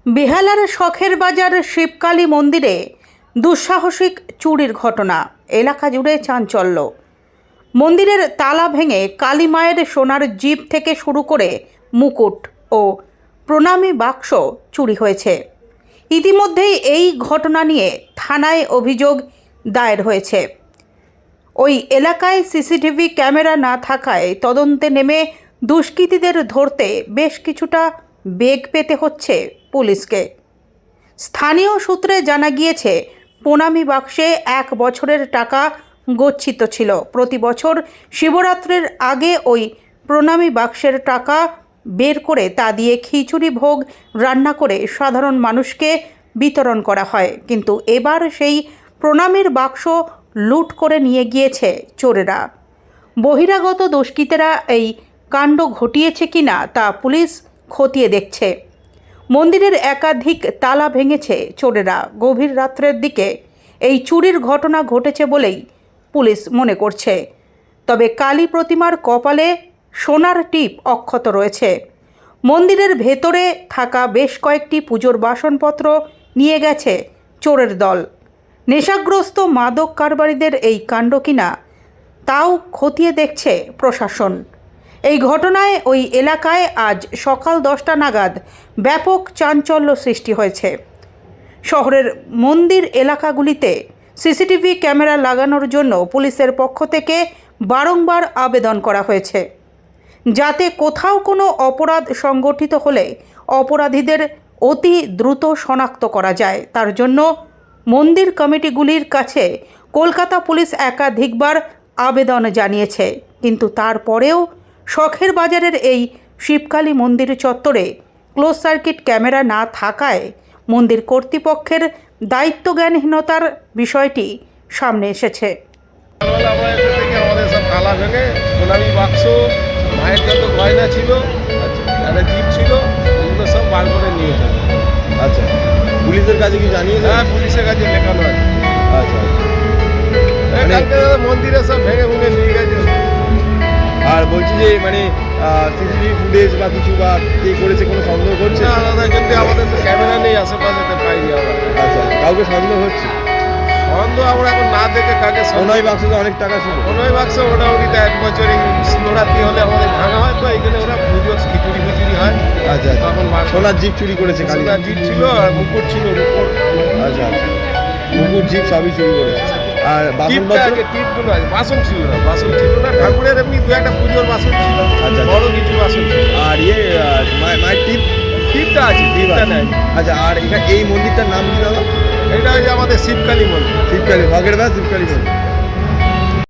বেহালার শখের বাজার শিবকালী মন্দিরে দুঃসাহসিক চুরির ঘটনা, এলাকা জুড়ে চাঞ্চল্য। মন্দিরের তালা ভেঙে কালী মায়ের সোনার জিভ থেকে শুরু করে মুকুট ও প্রণামী বাক্স চুরি হয়েছে। ইতিমধ্যেই এই ঘটনা নিয়ে থানায় অভিযোগ দায়ের হয়েছে। ওই এলাকায় সিসিটিভি ক্যামেরা না থাকায় তদন্তে নেমে দুষ্কৃতীদের ধরতে বেশ কিছুটা বেগ পেতে হচ্ছে পুলিশকে। স্থানীয় সূত্রে জানা গিয়েছে, প্রণামী বাক্সে 1 বছরের টাকা গচ্ছিত ছিল। প্রতি বছর শিবরাত্রির আগে ওই প্রণামী বাক্সের টাকা বের করে তা দিয়ে খিচুড়ি ভোগ রান্না করে সাধারণ মানুষকে বিতরণ করা হয়। কিন্তু এবার সেই প্রণামীর বাক্স লুট করে নিয়ে গিয়েছে চোরেরা। বহিরাগত দুষ্কৃতীরা এই কাণ্ড ঘটিয়েছে কিনা তা পুলিশ খতিয়ে দেখছে। মন্দিরের একাধিক তালা ভেঙেছে চোরেরা। গভীর রাত্রের দিকে এই চুরির ঘটনা ঘটেছে বলেই পুলিশ মনে করছে। তবে কালী প্রতিমার কপালে সোনার টিপ অক্ষত রয়েছে। মন্দিরের ভেতরে থাকা বেশ কয়েকটি পুজোর বাসনপত্র নিয়ে গেছে চোরের দল। নেশাগ্রস্ত মাদক কারবারিদের এই কাণ্ড কিনা তাও খতিয়ে দেখছে প্রশাসন। এই ঘটনায় ওই এলাকায় আজ সকাল 10টা নাগাদ ব্যাপক চাঞ্চল্য সৃষ্টি হয়েছে। শহরের মন্দির এলাকাগুলিতে সিসিটিভি ক্যামেরা লাগানোর জন্য পুলিশের পক্ষ থেকে বারংবার আবেদন করা হয়েছে, যাতে কোথাও কোনো অপরাধ সংগঠিত হলে অপরাধীদের অতি দ্রুত শনাক্ত করা যায়। তার জন্য মন্দির কমিটিগুলির কাছে কলকাতা পুলিশ একাধিকবার আবেদন জানিয়েছে। কিন্তু তারপরেও শখের বাজারের এই শিবকালী মন্দির চত্বরে ক্লোজ সার্কিট ক্যামেরা না থাকায় মন্দির কর্তৃপক্ষের দায়িত্বজ্ঞানহীনতার বিষয়টি সামনে এসেছে। আমাদের সব তালা ভেঙে প্রণামী বাক্স, মায়ের যত গয়না ছিল, একটা জিপ ছিল, এগুলো সব বার করে নিয়ে যায়। আচ্ছা, পুলিশের কাছে কি জানিয়েছে? হ্যাঁ, পুলিশের কাছে লেখানো আছে। আচ্ছা, মন্দিরে সব ভেঙে ভেঙে নিয়ে গেছে। আর বলছি যে মানে সিসিটিভি ফুটেজ বা কিছু বা কে করেছে কোনো সন্দেহ করছে? না দাদা, কিন্তু আমাদের তো ক্যামেরা নেই আশেপাশে, পাইনি আমরা। আচ্ছা, কাউকে সন্দেহ হচ্ছে? সন্দেহ আমরা এখন না দেখে কাকে সোনাই বাক্সে তো অনেক টাকা ছিল। সোনাই বাক্স মোটামুটি 1 বছরই শিবরাত্রি হলে আমাদের ভাঙা হয়, তো এইখানে ওরা পুজো খিচুড়ি মিচুড়ি হয়। আচ্ছা, তখন সোনার জিপ চুরি করেছে। সোনার জিপ ছিল আর মুকুট ছিল, মুকুট। আচ্ছা আচ্ছা, মুকুট জিপ সবই চুরি করেছে। আর টিপগুলো আছে, বাসন ছিল না, ঠাকুরের এমনি 2-1টা পুজোর বাসন ছিল। আচ্ছা, বড় কিছু বাসন ছিল। আর মায়ের টিপটা আছে, টিপটা নেই। আচ্ছা, আর এই মন্দিরটার নাম কি দাদা? এটা হচ্ছে আমাদের শিবকালী মন্দির। শিবকালী, ভগের শিবকালী মন্দির।